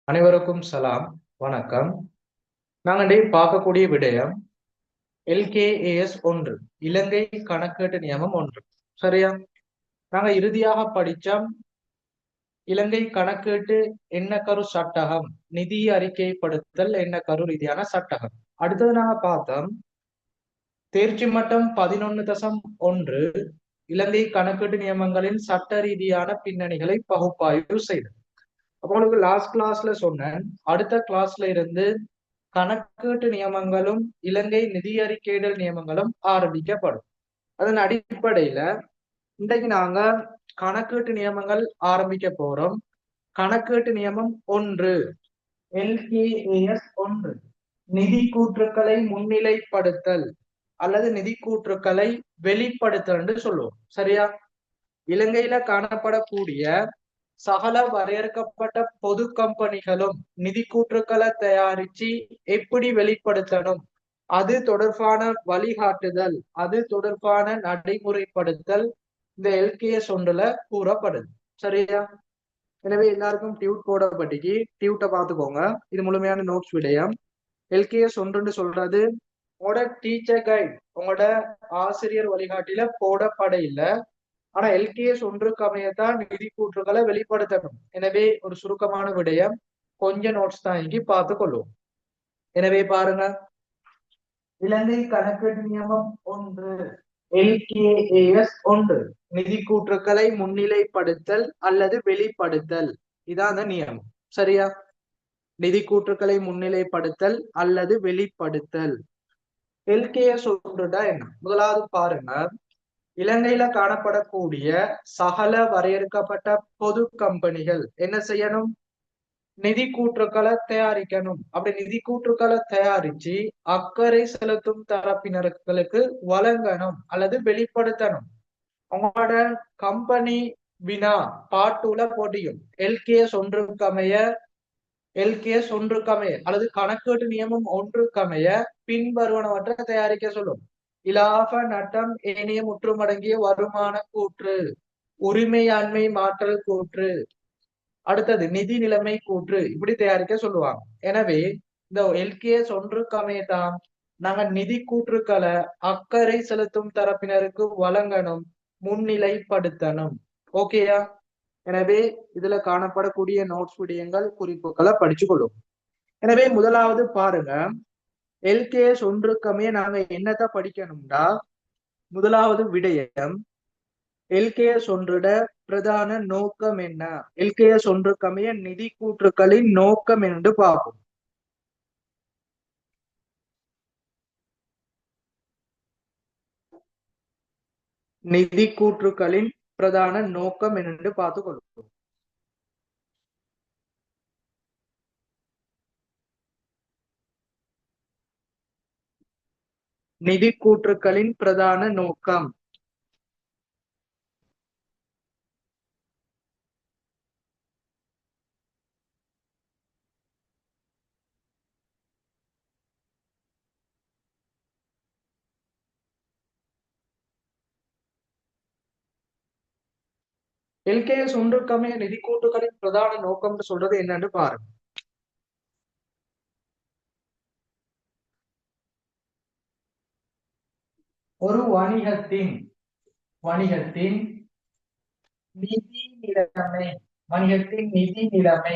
அனைவருக்கும் சலாம், வணக்கம். நாங்கள் பார்க்கக்கூடிய விடயம் LKAS 1, இலங்கை கணக்கீட்டு நியமம் 1. சரியா? நாங்க இறுதியாக படிச்சோம் இலங்கை கணக்கீட்டு எண்ணக்கரு சட்டகம், நிதி அறிக்கைப்படுத்தல் எண்ணக்கரு ரீதியான சட்டகம். அடுத்தது நாங்க பார்த்தோம் தேர்ச்சி மட்டம் 11.1, இலங்கை கணக்கீட்டு நியமங்களின் சட்ட ரீதியான பின்னணிகளை பகுப்பாய்வு செய்தது. அப்போ உங்களுக்கு லாஸ்ட் கிளாஸ்ல சொன்னேன், அடுத்த கிளாஸ்ல இருந்து கணக்கீட்டு நியமங்களும் இலங்கை நிதி அறிக்கையிடல் நியமங்களும் ஆரம்பிக்கப்படும். அதன் அடிப்படையில இன்றைக்கு நாங்க கணக்கீட்டு நியமங்கள் ஆரம்பிக்க போறோம். கணக்கீட்டு நியமம் 1, LKAS 1, நிதி கூற்றுக்களை முன்னிலைப்படுத்தல் அல்லது நிதி கூற்றுக்களை வெளிப்படுத்தல் என்று சொல்லுவோம். சரியா? இலங்கையில காணப்படக்கூடிய சகல வரையறுக்கப்பட்ட பொது கம்பெனிகளும் நிதி கூற்றுக்களை தயாரிச்சு எப்படி வெளிப்படுத்தணும், அது தொடர்பான வழிகாட்டுதல், அது தொடர்பான நடைமுறைப்படுத்தல் இந்த LKS 1ல கூறப்படுது. சரியா? எனவே எல்லாருக்கும் டியூட் போடப்பட்டிக்கு டியூட்டை பார்த்துக்கோங்க. இது முழுமையான நோட்ஸ் விடயம். LKS 1 சொல்றது உங்களோட டீச்சர் கைட், உங்களோட ஆசிரியர் வழிகாட்டில போடப்பட இல்லை. ஆனா LKS 1க்கு அமையத்தான் நிதி கூற்றுகளை வெளிப்படுத்தணும். எனவே ஒரு சுருக்கமான விடயம், கொஞ்சம் நோட்ஸ் தான் இங்கே பார்த்து கொள்வோம். எனவே பாருங்க, இலங்கை கணக்கீட்டு நியமம் 1, LKAS 1, நிதி கூற்றுக்களை முன்னிலைப்படுத்தல் அல்லது வெளிப்படுத்தல். இதான் அந்த நியமம். சரியா? நிதி கூற்றுக்களை முன்னிலைப்படுத்தல் அல்லது வெளிப்படுத்தல். LKS 1 என்ன? முதலாவது பாருங்க, இலங்கையில காணப்படக்கூடிய சகல வரையறுக்கப்பட்ட பொது கம்பெனிகள் என்ன செய்யணும்? நிதி கூற்றுக்களை தயாரிக்கணும். அப்படி நிதி கூற்றுக்களை தயாரிச்சு அக்கறை செலுத்தும் தரப்பினர்களுக்கு வழங்கணும் அல்லது வெளிப்படுத்தணும். அவங்களோட கம்பெனி வினா பாட்டுல போட்டியும் LKS 1க்கு அமைய, LKS 1க்கு அமைய அல்லது கணக்கீட்டு நியமம் 1க்கு அமைய பின்வருவனவற்றை தயாரிக்க சொல்லும். இலாப நட்டம் ஏனைய முற்றுமடங்கிய வருமான கூற்று, உரிமையாண்மை மாற்றல் கூற்று, அடுத்தது நிதி நிலைமை கூற்று, இப்படி தயாரிக்க சொல்லுவாங்க. எனவே இந்த LKS 1க்கு அமையதான் நாங்க நிதி கூற்றுக்களை அக்கறை செலுத்தும் தரப்பினருக்கு வழங்கணும், முன்னிலைப்படுத்தணும். ஓகேயா? எனவே இதுல காணப்படக்கூடிய நோட்ஸ் விடயங்கள் குறிப்புகளை படிச்சு கொள்ளும். எனவே முதலாவது பாருங்க, LKS 1க்கு அமைய நாங்க என்னத்தை படிக்கணும்டா, முதலாவது விடயம் LKS 1 பிரதான நோக்கம் என்ன? LKS 1க்கு அமைய நிதி கூற்றுக்களின் நோக்கம் என்று பார்ப்போம். நிதி கூற்றுக்களின் பிரதான நோக்கம் என்று பார்த்துக் கொள்வோம். நிதி கூற்றுக்களின் பிரதான நோக்கம் LKS 1க்கு அமைய நிதி கூற்றுக்களின் பிரதான நோக்கம் சொல்றது என்னன்னு பாருங்க. ஒரு வணிகத்தின் நிதி நிலைமை, வணிகத்தின் நிதி நிலைமை,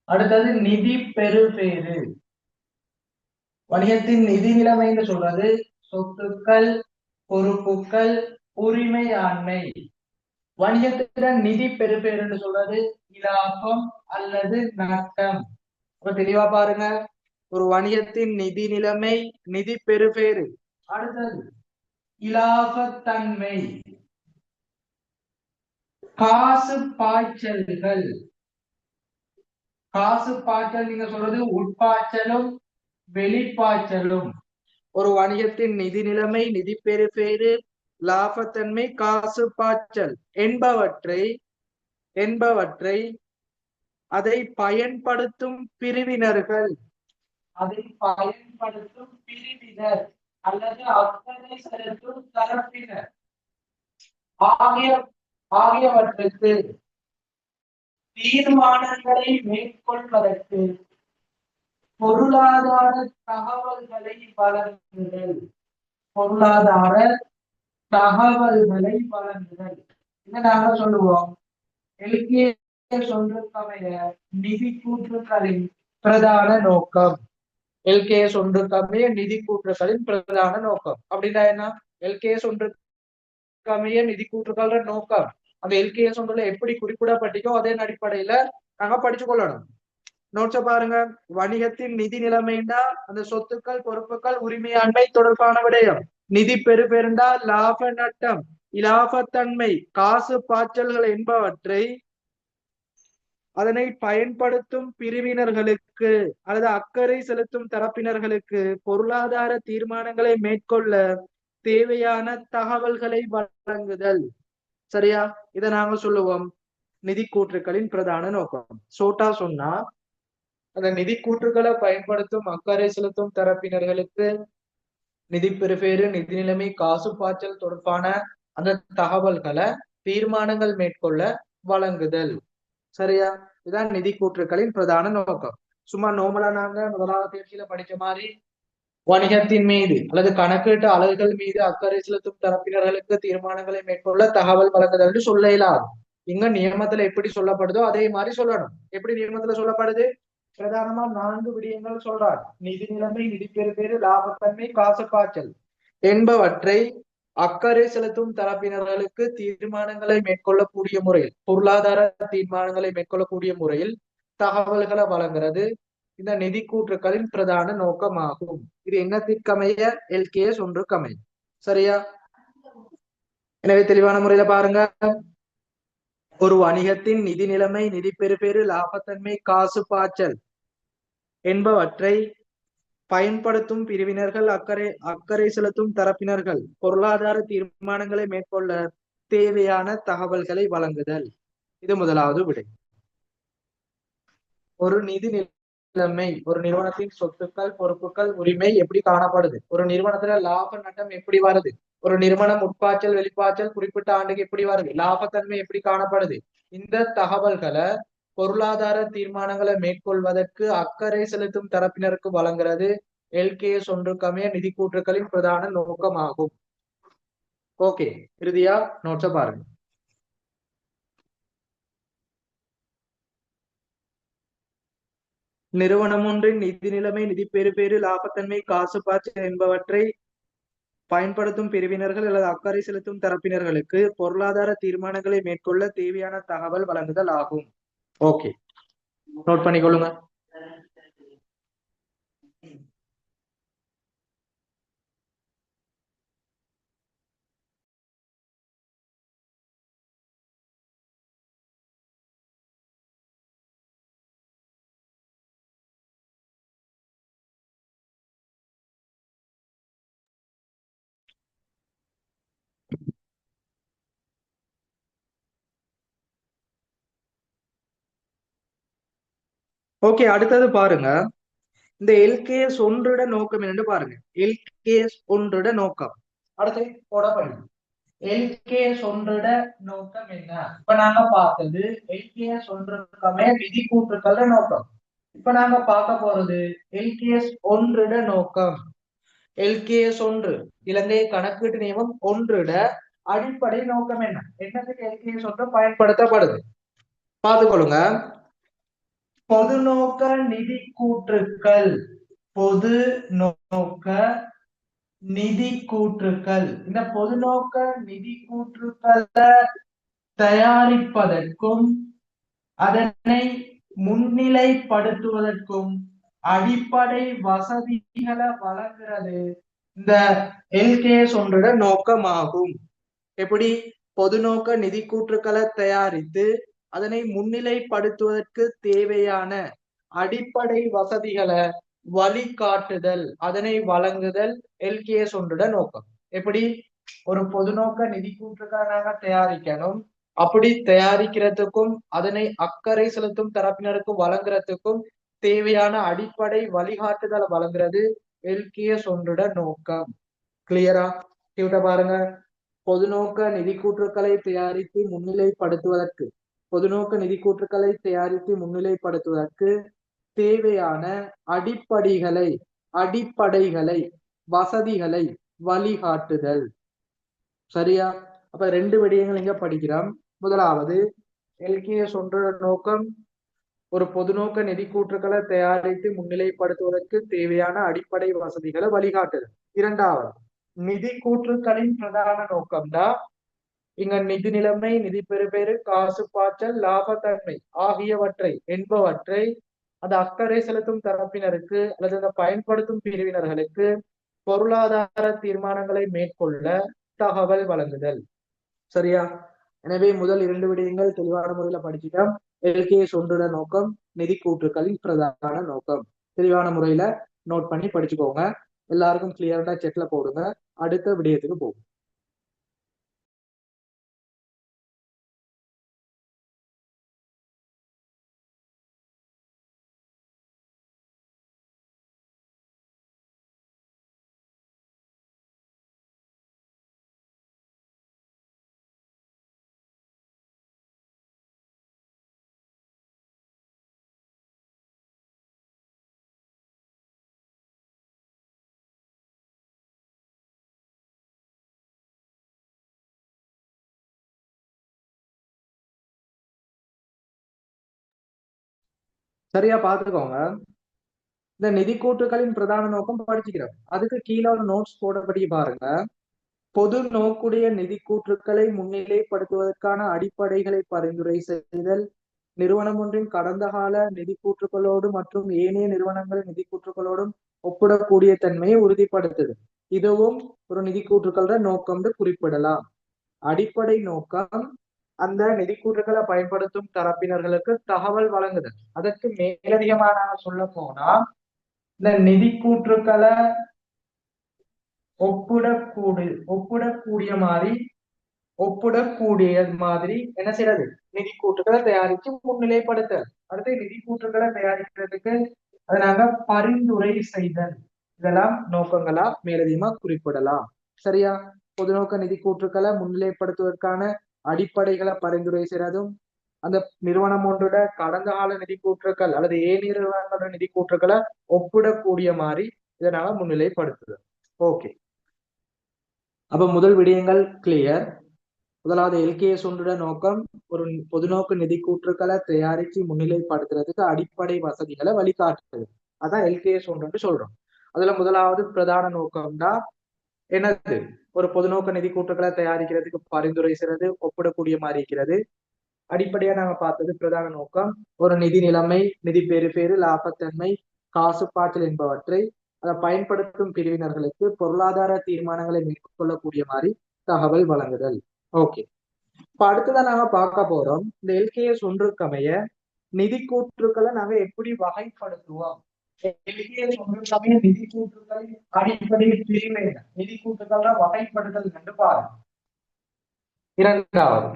அடுத்தது நிதி பெறுபேறு. வணிகத்தின் நிதி நிலைமைன்னு சொல்றது சொத்துக்கள், பொறுப்புகள், உரிமையாண்மை. வணிகத்திட நிதி பெறுபேறுன்னு சொல்றது இலாபம் அல்லது நட்டம். அப்ப தெளிவா பாருங்க, ஒரு வணிகத்தின் நிதி நிலைமை, நிதி பெறுபேறு, அடுத்தது இலாபத்தன்மை, காசு பாய்ச்சல்கள். காசு பாய்ச்சல் நீங்க சொல்றது உட்பாய்ச்சலும் வெளிப்பாய்ச்சலும். ஒரு வணிகத்தின் நிதி நிலைமை, நிதி பெறுபேறு, லாபத்தன்மை, காசு பாய்ச்சல் என்பவற்றை அதை பயன்படுத்தும் பிரிவினர்கள், அல்லது அக்கறை செலுத்தும் தரப்பினர் ஆகியவற்றுக்கு தீர்மானங்களை மேற்கொள்வதற்கு பொருளாதார தகவல்களை வழங்குதல். பொருளாதார தகவல்களை வழங்குதல். என்ன நாங்க சொல்லுவோம், எல்கேஎஸ் ஒன்றுக்கமைய நிதி கூற்றுக்களின் பிரதான நோக்கம். எல்கேஎஸ் ஒன்றுக்கமைய நிதி கூற்றுக்களின் பிரதான நோக்கம் அப்படின்னா என்ன? எல்கேஎஸ் ஒன்றுக்கமைய நிதி கூற்றுக்கள நோக்கம் அந்த எல்கேஎஸ் ஒன்றுல எப்படி குறிப்பிடப்பட்டிக்கோ அதே அடிப்படையில நாங்க படிச்சு கொள்ளணும். நோட்ஸ பாருங்க. வணிகத்தின் நிதி நிலைமைண்டா அந்த சொத்துக்கள், பொறுப்புகள், உரிமையாண்மை தொடர்பான விடயம். நிதி பெறுபெருண்டா லாப நட்டம், இலாபத்தன்மை, காசு பாய்ச்சல்கள் என்பவற்றை அதனை பயன்படுத்தும் பிரிவினர்களுக்கு அல்லது அக்கறை செலுத்தும் தரப்பினர்களுக்கு பொருளாதார தீர்மானங்களை மேற்கொள்ள தேவையான தகவல்களை வழங்குதல். சரியா? இதை நாங்க சொல்லுவோம் நிதி கூற்றுக்களின் பிரதான நோக்கம். சோட்டா சொன்னா அந்த நிதி கூற்றுக்களை பயன்படுத்தும் அக்கறை செலுத்தும் தரப்பினர்களுக்கு நிதி பெறுபேறு, நிதி நிலைமை, காசு பாய்ச்சல் தொடர்பான அந்த தகவல்களை தீர்மானங்கள் மேற்கொள்ள வழங்குதல். சரியா? இதான் நிதி கூற்றுக்களின் பிரதான நோக்கம். சும்மா நோமலா நாங்க முதலாவது தேர்ச்சியில படிச்ச மாதிரி வணிகத்தின் மீது அல்லது கணக்கீட்டு அலகுகள் மீது அக்கறை செலுத்தும் தரப்பினர்களுக்கு தீர்மானங்களை மேற்கொள்ள தகவல் வழங்குதல் என்று சொல்ல இயலாது. இங்க நியமத்துல எப்படி சொல்லப்படுதோ அதே மாதிரி சொல்லணும். எப்படி நியமத்துல சொல்லப்படுது? பிரதானமா 4 விடயங்கள் சொல்றாங்க. நிதி நிலைமை, நிதி பெறுபேறு, லாபத்தன்மை, காசு பாய்ச்சல் என்பவற்றை அக்கறை செலுத்தும் தரப்பினர்களுக்கு தீர்மானங்களை மேற்கொள்ளக்கூடிய முறையில், பொருளாதார தீர்மானங்களை மேற்கொள்ளக்கூடிய முறையில் தகவல்களை வழங்குறது இந்த நிதி கூற்றுக்களின் பிரதான நோக்கமாகும். இது என்னத்திற்கமைய? எல்கேஎஸ் ஒன்றுக்கமைய. சரியா? எனவே தெளிவான முறையில பாருங்க. ஒரு வணிகத்தின் நிதி நிலைமை, நிதி பெறுபேறு, லாபத்தன்மை, காசு பாய்ச்சல் என்பவற்றை பயன்படுத்தும் பிரிவினர்கள், அக்கறை செலுத்தும் தரப்பினர்கள் பொருளாதார தீர்மானங்களை மேற்கொள்ள தேவையான தகவல்களை வழங்குதல். இது முதலாவது விடை. ஒரு நிதி நிலைமை, ஒரு நிறுவனத்தின் சொத்துக்கள், பொறுப்புகள், உரிமை எப்படி காணப்படுது, ஒரு நிறுவனத்துல லாப நட்டம் எப்படி வருது, ஒரு நிறுவனம் உட்பாய்ச்சல், வெளிப்பாய்ச்சல் குறிப்பிட்ட ஆண்டுக்கு எப்படி வருது, லாபத்தன்மை எப்படி காணப்படுது, இந்த தகவல்களை பொருளாதார தீர்மானங்களை மேற்கொள்வதற்கு அக்கறை செலுத்தும் தரப்பினருக்கு வழங்குறது எல்கேஎஸ் ஒன்றுக்கமைய நிதி கூற்றுக்களின் பிரதான நோக்கமாகும். ஓகே, இறுதியா நோட்ஸ பாருங்க. நிறுவனம் ஒன்றின் நிதி நிலைமை, நிதி பெறுபேறு, லாபத்தன்மை, காசு பாய்ச்சல் என்பவற்றை பயன்படுத்தும் பிரிவினர்கள் அல்லது அக்கறை செலுத்தும் தரப்பினர்களுக்கு பொருளாதார தீர்மானங்களை மேற்கொள்ள தேவையான தகவல் வழங்குதல் ஆகும். ஓகே, நோட் பண்ணிக்கொள்ளுங்க. ஓகே, அடுத்தது பாருங்க. இந்த எல்கேஎஸ் ஒன்றுட நோக்கம் என்னன்னு பாருங்க. எல்கேஎஸ் ஒன்றுட நோக்கம் அடுத்து போடப்படும். எல்கேஎஸ் ஒன்றுட நோக்கம் என்ன? இப்ப நாங்க பார்த்தது எல்கேஎஸ் ஒன்றுக்கமே நிதி கூற்றுக்கள நோக்கம். இப்ப நாங்க பார்க்க போறது எல்கேஎஸ் ஒன்றுட நோக்கம். எல்கேஎஸ் ஒன்று, இலங்கை கணக்கீட்டு நியமம் ஒன்றுட அடிப்படை நோக்கம் என்ன? என்னத்துக்கு எல்கேஎஸ் ஒன்று பயன்படுத்தப்படுது பார்த்துக்கொள்ளுங்க. பொது நோக்க நிதி கூற்றுக்கள், பொது நோக்க நிதி கூற்றுக்கள். இந்த பொது நோக்க நிதி கூற்றுக்களை தயாரிப்பதற்கும் அதனை முன்னிலைப்படுத்துவதற்கும் அடிப்படை வசதிகளை வழங்குறது இந்த எல்கேஎஸ் ஒன்றோட நோக்கமாகும். எப்படி? பொது நோக்க நிதி கூற்றுக்களை தயாரித்து அதனை முன்னிலைப்படுத்துவதற்கு தேவையான அடிப்படை வசதிகளை வழிகாட்டுதல், அதனை வழங்குதல் எல்கேஎஸ் ஒன்றோட நோக்கம். எப்படி? ஒரு பொது நோக்க நிதி கூற்றுக்களை நாங்க தயாரிக்கணும். அப்படி தயாரிக்கிறதுக்கும் அதனை அக்கறை செலுத்தும் தரப்பினருக்கு வழங்குறதுக்கும் தேவையான அடிப்படை வழிகாட்டுதலை வழங்குறது எல்கேஎஸ் ஒன்றோட நோக்கம். கிளியரா? பாருங்க. பொது நோக்க நிதி கூற்றுக்களை தயாரித்து முன்னிலைப்படுத்துவதற்கு பொதுநோக்க நிதி கூற்றுக்களை தயாரித்து முன்னிலைப்படுத்துவதற்கு தேவையான அடிப்படைகளை வசதிகளை வழிகாட்டுதல். சரியா? அப்ப 2 விடயங்கள் இங்க படிக்கிறோம். முதலாவது எல்கேஎஸ் ஒன்றோட நோக்கம் ஒரு பொதுநோக்க நிதி கூற்றுக்களை தயாரித்து முன்னிலைப்படுத்துவதற்கு தேவையான அடிப்படை வசதிகளை வழிகாட்டுதல். இரண்டாவது நிதி கூற்றுக்களின் பிரதான நோக்கம்தான் இங்க நிதி நிலைமை, நிதி பெறுபேறு, காசு பாய்ச்சல், லாபத்தன்மை ஆகியவற்றை என்பவற்றை அது அக்கறை செலுத்தும் தரப்பினருக்கு அல்லது அந்த பயன்படுத்தும் பிரிவினர்களுக்கு பொருளாதார தீர்மானங்களை மேற்கொள்ள தகவல் வழங்குதல். சரியா? எனவே முதல் 2 விடயங்கள் தெளிவான முறையில படிச்சுட்டோம். எல்கேஎஸ் ஒன்றோட நோக்கம் நிதி கூற்றுக்களின் பிரதான நோக்கம். தெளிவான முறையில நோட் பண்ணி படிச்சுக்கோங்க. எல்லாருக்கும் கிளியரா செக்ல போடுங்க. அடுத்த விடயத்துக்கு போகும். சரியா? பாத்துக்கோங்க. இந்த நிதி கூற்றுக்களின் பிரதான நோக்கம் படிச்சுக்கிறோம். அதுக்கு கீழே ஒரு நோட்ஸ் போடப்படி பாருங்க. பொது நோக்குடைய நிதி கூற்றுக்களை முன்னிலைப்படுத்துவதற்கான அடிப்படைகளை பரிந்துரை செய்தல், நிறுவனம் ஒன்றின் கடந்த கால நிதி கூற்றுக்களோடு மற்றும் ஏனைய நிறுவனங்களின் நிதி கூற்றுக்களோடும் ஒப்பிடக்கூடிய தன்மையை உறுதிப்படுத்துது. இதுவும் ஒரு நிதி கூற்றுக்களோட நோக்கம் குறிப்பிடலாம். அடிப்படை நோக்கம் அந்த நிதி கூற்றுக்களை பயன்படுத்தும் தரப்பினர்களுக்கு தகவல் வழங்குதல். அதற்கு மேலதிகமான சொல்ல போனா இந்த நிதி கூற்றுக்களை ஒப்பிடக்கூடிய மாதிரி என்ன செய்யறது? நிதி கூற்றுக்களை தயாரிச்சு முன்னிலைப்படுத்த. அடுத்து நிதி கூற்றுக்களை தயாரிக்கிறதுக்கு அதை நாங்க பரிந்துரை செய்தல். இதெல்லாம் நோக்கங்களா மேலதிகமா குறிப்பிடலாம். சரியா? பொதுநோக்க நிதி கூற்றுக்களை முன்னிலைப்படுத்துவதற்கான அடிப்படைகளை பரிந்துரை செய்யறதும், அந்த நிறுவனம் ஒன்றோட கடந்த கால நிதி கூற்றுக்கள் அல்லது நிறுவனங்களோட நிதி கூற்றுக்களை ஒப்பிடக்கூடிய மாதிரி இதனால முன்னிலைப்படுத்துதல். ஓகே, அப்ப முதல் விடயங்கள் கிளியர். முதலாவது எல்கேஎஸ் ஒன்றோட நோக்கம் ஒரு பொதுநோக்கு நிதி கூற்றுக்களை தயாரிச்சு முன்னிலைப்படுத்துறதுக்கு அடிப்படை வசதிகளை வழிகாட்டுறது. அதான் எல்கேஎஸ் ஒன்று சொல்றோம். அதுல முதலாவது பிரதான நோக்கம் தான் என்னது? ஒரு பொதுநோக்க நிதி கூற்றுக்களை தயாரிக்கிறதுக்கு பரிந்துரை செய்யறது, ஒப்பிடக்கூடிய மாதிரி இருக்கிறது. அடிப்படையா நாங்க பார்த்தது பிரதான நோக்கம் ஒரு நிதி நிலைமை, நிதி பெறுபேறு, லாபத்தன்மை, காசு பாய்ச்சல் என்பவற்றை அதை பயன்படுத்தும் பிரிவினர்களுக்கு பொருளாதார தீர்மானங்களை மேற்கொள்ளக்கூடிய மாதிரி தகவல் வழங்குதல். ஓகே, இப்ப அடுத்ததான் நாங்க பார்க்க போறோம் இந்த எல்கேஎஸ் ஒன்றுக்கமைய நிதி கூற்றுக்களை நாங்க எப்படி வகைப்படுத்துவோம். எல்கேஎஸ் ஒன்றுக்கமைய நிதி கூற்றுக்களின் அடிப்படை பிரிவு என்ன, நிதி கூற்றுக்களை வகைப்படுத்தல் என்று பாருங்க. இரண்டாவது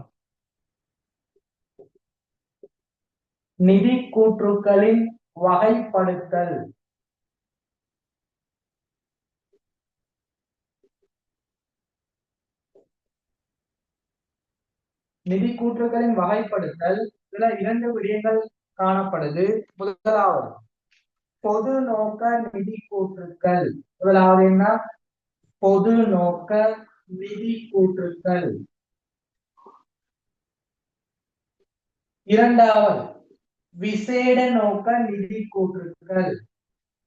நிதி கூற்றுக்களின் வகைப்படுத்தல். நிதி கூற்றுக்களின் வகைப்படுத்தல் இதுல 2 விடயங்கள் காணப்படுது. முதலாவது பொது நோக்க நிதி கூற்றுக்கள். முதலாவது என்ன? பொது நோக்க நிதி கூற்றுக்கள். இரண்டாவது விசேட நோக்க நிதி கூற்றுக்கள்.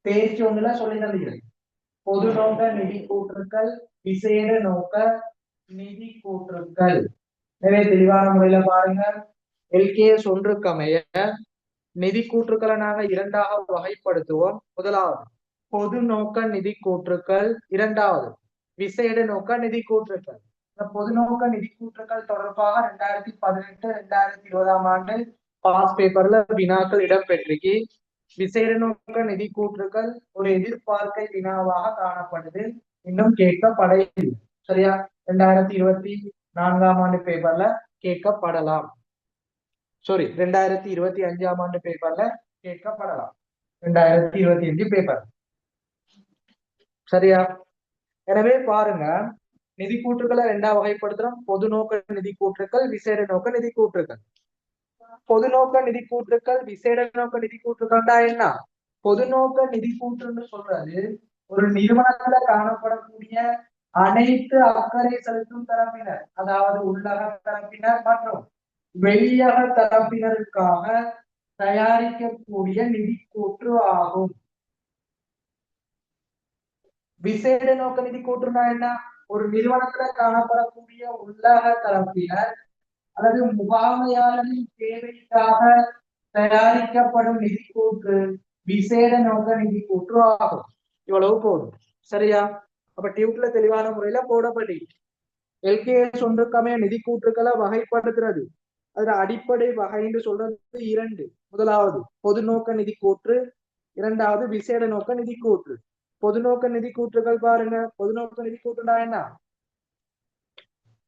பேச்சு ஒண்ணுல சொல்லி தந்தீங்க. பொது நோக்க நிதி கூற்றுக்கள், விசேட நோக்க நிதி கூற்றுக்கள். எனவே தெளிவான முறையில பாருங்க. எல்கேஎஸ் ஒன்றுக்கமைய நிதி கூற்றுக்களை நாங்க 2ஆக வகைப்படுத்துவோம். முதலாவது பொது நோக்க நிதி கூற்றுக்கள், இரண்டாவது விசேட நோக்க நிதி கூற்றுக்கள். இந்த பொது நோக்க நிதி கூற்றுக்கள் தொடர்பாக 2018-2020 ஆண்டு பாஸ் பேப்பர்ல வினாக்கள் இடம்பெற்றிருக்கு. விசேட நோக்க நிதி கூற்றுக்கள் ஒரு எதிர்பார்க்கை வினாவாக காணப்படுது, இன்னும் கேட்கப்படவில்லை. சரியா? 2024 ஆண்டு பேப்பர்ல கேட்கப்படலாம். சாரி, 2025 ஆண்டு பேப்பர்ல கேட்கப்படலாம். 2025 பேப்பர். சரியா? எனவே பாருங்க, நிதி கூற்றுக்களை 2ஆ வகைப்படுத்துறோம். பொது நோக்க நிதி கூற்றுக்கள், விசேட நோக்க நிதி கூற்றுக்கள். பொது நோக்க நிதி கூற்றுக்கள் விசேட நோக்க நிதி கூற்றுக்கள்டா என்ன? பொது நோக்க நிதி கூற்றுன்னு சொல்றது ஒரு நிறுவனத்துல காணப்படக்கூடிய அனைத்து அக்கறை செலுத்தும் தரப்பினர், அதாவது உள்ளக தரப்பினர் மற்றும் வெளியக தரப்பினருக்காக தயாரிக்கக்கூடிய நிதி கூற்று ஆகும். விசேட நோக்க நிதி கூற்றுனா என்ன? ஒரு நிறுவனத்துல காணப்படக்கூடிய உள்ளக தரப்பினர் அல்லது முகாமையாளரின் தேவைக்காக தயாரிக்கப்படும் நிதி கூற்று விசேட நோக்க நிதி கூற்று ஆகும். இவ்வளவு போதும். சரியா? அப்ப டியூப்ல தெளிவான முறையில போடப்படி எல்கேஎஸ் ஒன்றுக்கமைய நிதி கூற்றுக்களை வகைப்படுத்துறது. அதுல அடிப்படை வகைன்னு சொல்றது இரண்டு. முதலாவது பொது நோக்க நிதி கூற்று, இரண்டாவது விசேட நோக்க நிதி கூற்று. பொது நோக்க நிதி கூற்றுகள் பாருங்க. பொது நோக்க நிதி கூற்றுனா என்ன?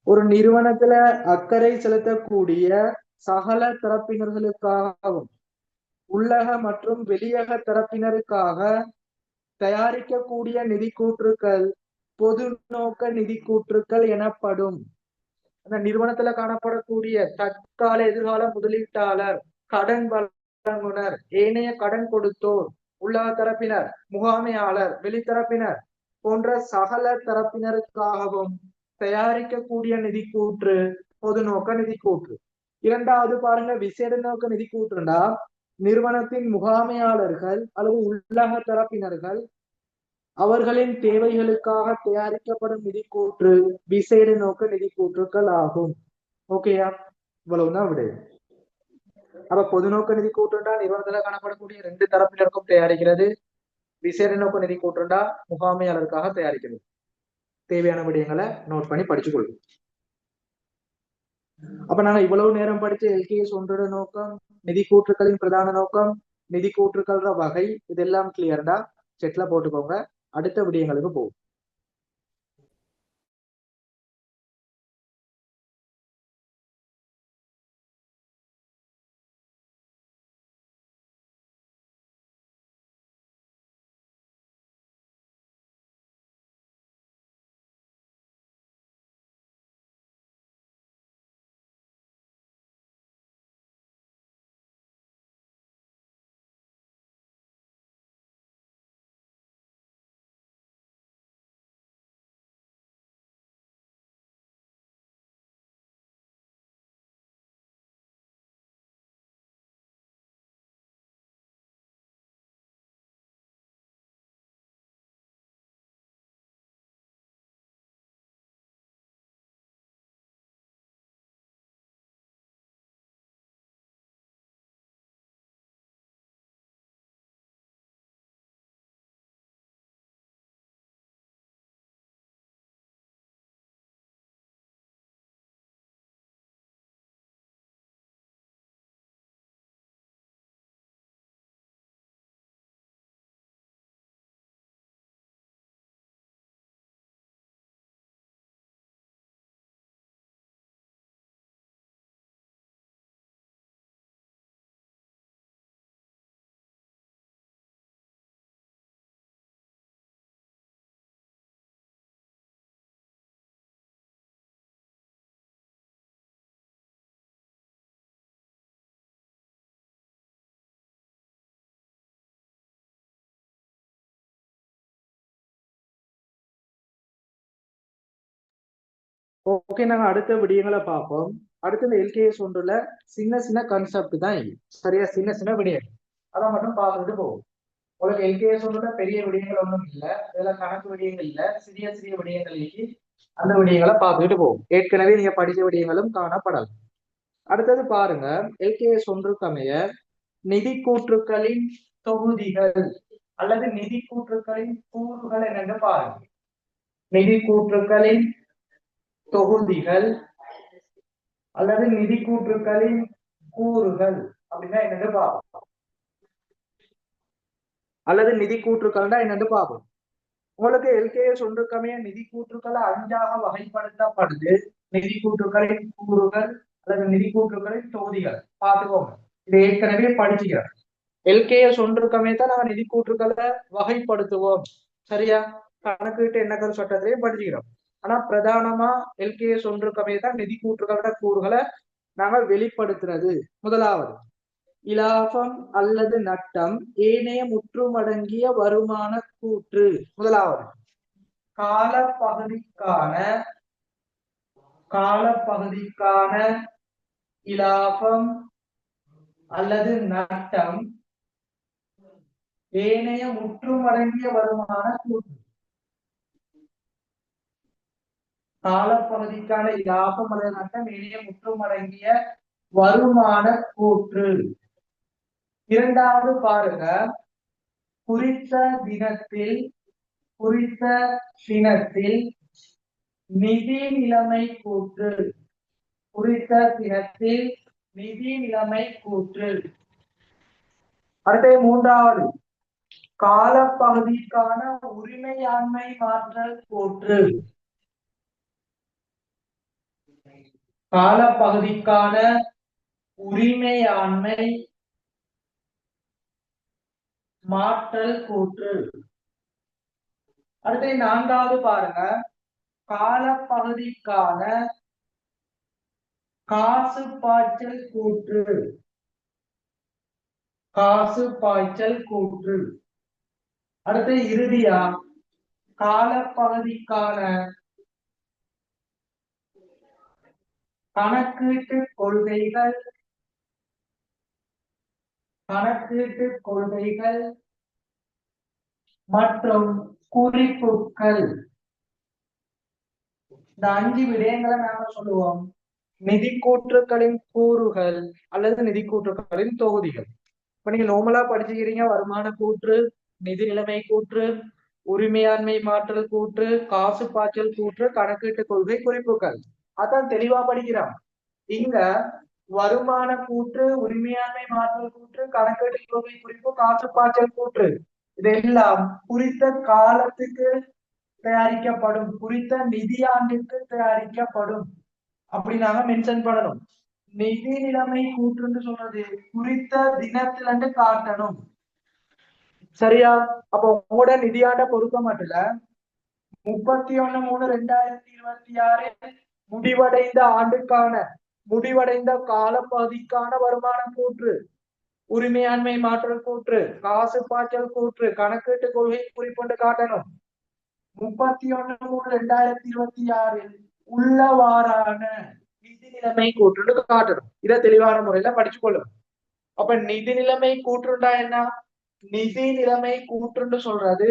ஒரு நிறுவனத்துல அக்கறை செலுத்தக்கூடிய சகல தரப்பினர்களுக்காகவும் உள்ளக மற்றும் வெளியக தரப்பினருக்காக தயாரிக்கக்கூடிய நிதி கூற்றுக்கள் பொது நோக்க நிதி கூற்றுக்கள் எனப்படும். அந்த நிறுவனத்துல காணப்படக்கூடிய தற்கால எதிர்கால முதலீட்டாளர், கடன் வழங்குனர், ஏனைய கடன் கொடுத்தோர், உள்ளக தரப்பினர், முகாமையாளர், வெளித்தரப்பினர் போன்ற சகல தரப்பினருக்காகவும் தயாரிக்கக்கூடிய நிதி கூற்று பொது நோக்க நிதி கூற்று. இரண்டாவது பாருங்க, விசேட நோக்க நிதி கூற்றுண்டா நிறுவனத்தின் முகாமையாளர்கள் அல்லது உள்ளக தரப்பினர்கள் அவர்களின் தேவைகளுக்காக தயாரிக்கப்படும் நிதி கூற்று விசேட நோக்க நிதி கூற்றுக்கள் ஆகும். ஓகேயா? இவ்வளவுதான் விட. அப்ப பொது நோக்க நிதி கூற்றுண்டா நிறுவனத்துல காணப்படக்கூடிய ரெண்டு தரப்பினருக்கும் தயாரிக்கிறது. விசேட நோக்க நிதி கூற்றுண்டா முகாமையாளருக்காக தயாரிக்கிறது. தேவையான விடயங்களை நோட் பண்ணி படிச்சுக்கொள்ளும். அப்ப நாங்க இவ்வளவு நேரம் படிச்ச எல்கேஎஸ் ஒன்றோட நோக்கம், நிதி கூற்றுக்களின் பிரதான நோக்கம், நிதி கூற்றுக்கள வகை, இதெல்லாம் கிளியர்டா செட்ல போட்டுக்கோங்க. அடுத்த விடயங்களுக்கு போகும். ஓகே, நாங்க அடுத்த விடயங்களை பார்ப்போம். அடுத்த இந்த எல்கேஎஸ் ஒன்றுல சின்ன சின்ன கான்செப்ட் தான் இது. சரியா? சின்ன சின்ன விடயம் அதை மட்டும் பார்த்துட்டு போகும். உங்களுக்கு எல்கேஎஸ் ஒன்றுல பெரிய விடயங்கள் ஒன்றும் இல்லை, இதெல்லாம் கணக்கு விடயங்கள் இல்லை, சிறிய சிறிய விடயங்களுக்கு அந்த விடயங்களை பார்த்துட்டு போகும். ஏற்கனவே நீங்க படிச்ச விடயங்களும் காணப்படலாம். அடுத்தது பாருங்க, எல்கேஎஸ் ஒன்றுக்கமைய நிதி கூற்றுக்களின் தொகுதிகள் அல்லது நிதி கூற்றுக்களின் கூறுகள் என்னன்னு பாருங்க. நிதி கூற்றுக்களின் தொகுதிகள் அல்லது நிதி கூற்றுக்களின் கூறுகள் அப்படின்னா என்னன்னு பார்ப்போம். அல்லது நிதி கூற்றுக்கள்னா என்னன்னு பார்ப்போம். உங்களுக்கு எல்கேஎஸ் ஒன்றுக்கமைய நிதி கூற்றுக்களை 5ஆக வகைப்படுத்தப்படுது. நிதி கூற்றுக்களின் கூறுகள் அல்லது நிதி கூற்றுக்களின் தொகுதிகள் பார்த்துக்கோங்க. இது ஏற்கனவே படிச்சுக்கிறோம். எல்கேஎஸ் ஒன்றுக்கமே தான் நாங்க நிதி கூற்றுக்களை வகைப்படுத்துவோம். சரியா? கணக்கு எண்ணக்கரு சட்டத்திலையும் படிச்சுக்கிறோம். ஆனா பிரதானமா எல்கேஎஸ் ஒன்றுக்கமே தான் நிதி கூற்றுகளோட கூறுகளை நாங்கள் வெளிப்படுத்துறது. முதலாவது இலாபம் அல்லது நட்டம் ஏனைய முற்றுமடங்கிய வருமான கூற்று. முதலாவது காலப்பகுதிக்கான இலாபம் அல்லது நட்டம் ஏனைய முற்றுமடங்கிய வருமான கூற்று. காலப்பகுதிக்கான இலாபம் அல்லது நட்டம் ஏனைய முற்றுமடங்கிய வருமான கூற்று. இரண்டாவது பாருங்க, குறித்த தினத்தில் நிதி நிலைமை கூற்று. குறித்த தினத்தில் நிதி நிலைமை கூற்று. அடுத்த மூன்றாவது காலப்பகுதிக்கான உரிமையாண்மை மாற்றல் கூற்று. காலப்பகுதிக்கான உரிமையாண்மை மாற்றல் கூற்று. அடுத்து நான்காவது பாருங்க, காலப்பகுதிக்கான காசு பாய்ச்சல் கூற்று. காசு பாய்ச்சல் கூற்று. அடுத்து இறுதியா காலப்பகுதிக்கான கணக்கீட்டு கொள்கைகள் மற்றும் குறிப்புகள். இந்த 5 விடயங்களை நாம சொல்லுவோம் நிதி கூற்றுக்களின் கூறுகள் அல்லது நிதி கூற்றுக்களின் தொகுதிகள். இப்ப நீங்க நோமலா படிச்சுக்கிறீங்க, வருமான கூற்று, நிதி நிலைமை கூற்று, உரிமையாண்மை மாற்றல் கூற்று, காசு பாய்ச்சல் கூற்று, கணக்கீட்டு கொள்கை, குறிப்புகள். அதான் தெளிவா படிக்கிறான். இங்க வருமான கூற்று, உரிமையாண்மை மாற்றல் கூற்று, கணக்கீட்டு கொள்கை, குறிப்பு, காசு பாய்ச்சல் கூற்று, இதெல்லாம் குறித்த காலத்துக்கு தயாரிக்கப்படும், குறித்த நிதியாண்டுக்கு தயாரிக்கப்படும். அப்படி நாங்க மென்ஷன் பண்ணணும். நிதி நிலைமை கூற்றுன்னு சொல்றது குறித்த தினத்துல இருந்து காட்டணும். சரியா? அப்ப உங்களோட நிதியாண்ட பொறுக்க மாட்டல 31/3/2026 முடிவடைந்த ஆண்டுக்கான முடிவடைந்த காலப்பகுதிக்கான வருமான கூற்று, உரிமையாண்மை மாற்றல் கூற்று, காசு பாய்ச்சல் கூற்று, கணக்கீட்டு கொள்கை குறிப்பொண்டு காட்டணும். 31/3/2026 உள்ளவாறான நிதி நிலைமை கூற்று காட்டணும். இதை தெளிவான முறையில படிச்சு கொள்ளும். அப்ப நிதி நிலைமை கூற்றுண்டா என்ன? நிதி நிலைமை கூற்றுன்னு சொல்றது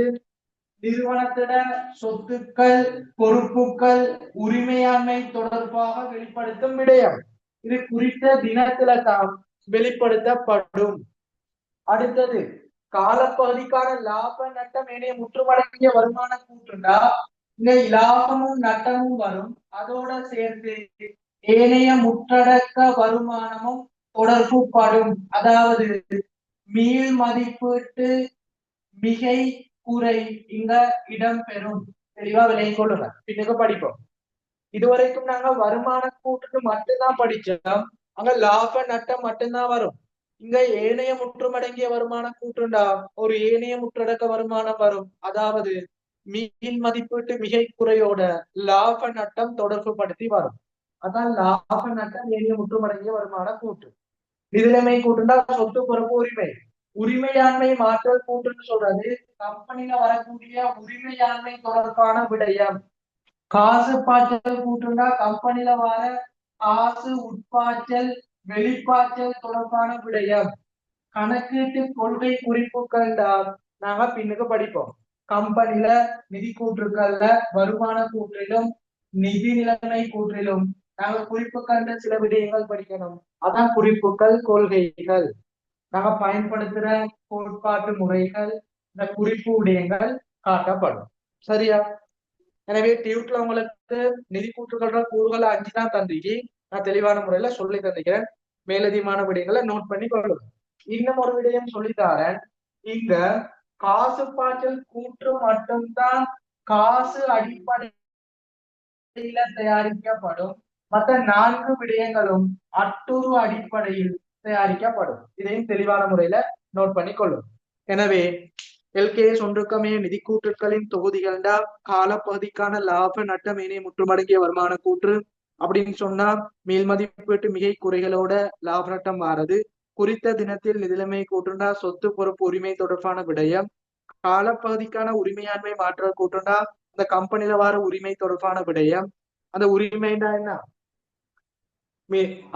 நிறுவனத்திட சொத்துக்கள், பொறுப்புகள், உரிமையாண்மை தொடர்பாக வெளிப்படுத்தும் விடயம். இது குறித்த தினத்துல தான் வெளிப்படுத்தப்படும். அடுத்தது காலப்பகுதிக்கான லாப நட்டம் ஏனைய முற்றுமடங்கிய வருமான கூற்றுண்டா இங்க லாபமும் நட்டமும் வரும். அதோட சேர்த்து ஏனைய முற்றடக்க வருமானமும் தொடர்புப்படும். அதாவது மீள் மதிப்பீட்டு மிகை குறை இங்க இடம்பெறும். தெளிவா விலை கொள்ளுங்க, பின்னுக்கு படிப்போம். இதுவரைக்கும் நாங்க வருமான கூட்டுக்கு மட்டும்தான் படிச்சோம். அங்க லாப நட்டம் மட்டும்தான் வரும். இங்க ஏனைய முற்றுமடங்கிய வருமான கூற்றுண்டா ஒரு ஏனைய முற்றடக்க வருமானம் வரும். அதாவது மீள் மதிப்பீட்டு மிகை குறையோட லாப நட்டம் தொடர்பு படுத்தி வரும். அதான் லாப நட்டம் ஏனைய முற்றுமடங்கிய வருமான கூற்று. நிதிநிலைமை கூற்றுண்டா சொத்து, பொறுப்பு, உரிமை. உரிமையாண்மை மாற்றல் கூற்றுன்னு சொல்றது கம்பெனில வரக்கூடிய உரிமையாண்மை தொடர்பான விடயம். காசு பாய்ச்சல் கூற்றுண்டா கம்பெனில வர காசு உட்பாய்ச்சல், வெளிப்பாய்ச்சல் தொடர்பான விடயம். கணக்கீட்டு கொள்கை குறிப்புகள் நாங்க பின்னுக்கு படிப்போம். கம்பெனில நிதி கூற்றுக்கள்ல வருமான கூற்றிலும் நிதி நிலைமை கூற்றிலும் நாங்க குறிப்புகள் சில விடயங்கள் படிக்கணும். அதான் குறிப்புகள், கொள்கைகள். நாங்க பயன்படுத்துற கோட்பாட்டு முறைகள், இந்த குறிப்பு விடயங்கள் காட்டப்படும். சரியா? எனவே டியூட்ல உங்களுக்கு நிதி கூற்றுகள் கூறுகள் 5 தான் தந்திக்கு நான் தெளிவான முறையில சொல்லி தந்திக்கிறேன். மேலதிகமான விடயங்களை நோட் பண்ணி கொள்ளுங்க. இன்னும் ஒரு விடயம் சொல்லித்தாரேன். இங்க காசு பாய்ச்சல் கூற்று மட்டும்தான் காசு அடிப்படையில தயாரிக்கப்படும். மற்ற 4 விடயங்களும் அட்டுரு அடிப்படையில் தயாரிக்கப்படும். இதையும் தெளிவான முறையில நோட் பண்ணி கொள்ளும். எனவே எல்கேஎஸ் ஒன்றுக்கமே நிதி கூற்றுக்களின் தொகுதிகள்டா காலப்பகுதிக்கான லாப நட்டம் ஏனைய முற்றுமடங்கிய வருமான கூற்று, அப்படின்னு சொன்னா மேல் மதிப்பீட்டு மிகை குறைகளோட லாப நட்டம் வாரது, குறித்த தினத்தில் நிதிலைமை கூட்டுண்டா சொத்து பொறுப்பு உரிமை தொடர்பான விடயம், காலப்பகுதிக்கான உரிமையாண்மை மாற்றல் கூட்டுண்டா அந்த கம்பெனில வார உரிமை தொடர்பான விடயம். அந்த உரிமைண்டா என்ன?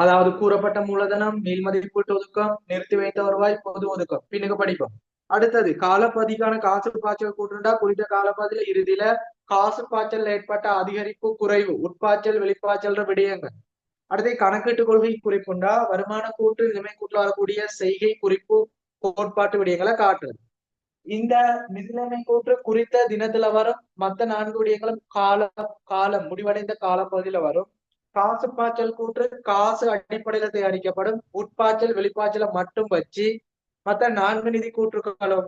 அதாவது கூறப்பட்ட மூலதனம், மேல் மதிப்பீட்டு ஒதுக்கம், நிறுத்தி வைத்த வருவாய், பொது ஒதுக்கம். பின்னுக்கு படிப்போம். அடுத்தது காலப்பதிக்கான காசு பாய்ச்சல் கூட்டுண்டா குறித்த காலப்பதில இறுதியில காசு பாய்ச்சல் ஏற்பட்ட அதிகரிப்பு குறைவு உட்பாய்ச்சல் வெளிப்பாய்ச்சல் விடயங்கள். அடுத்து கணக்கீட்டு கொள்கை குறிப்புண்டா வருமான கூட்டு நிலைமை கூட்டில் வரக்கூடிய செய்கை குறிப்பு கோட்பாட்டு விடயங்களை காட்டுறது. இந்த நிதிநிலைமை கூற்று குறித்த தினத்துல வரும், மற்ற 4 விடயங்களும் காலம் முடிவடைந்த காலப்பகுதியில வரும். காசு பாய்ச்சல் கூற்று காசு அடிப்படையில தயாரிக்கப்படும், உட்பாய்ச்சல் வெளிப்பாய்ச்சல மட்டும் வச்சு மற்ற 4 நிதி கூற்றுகளும்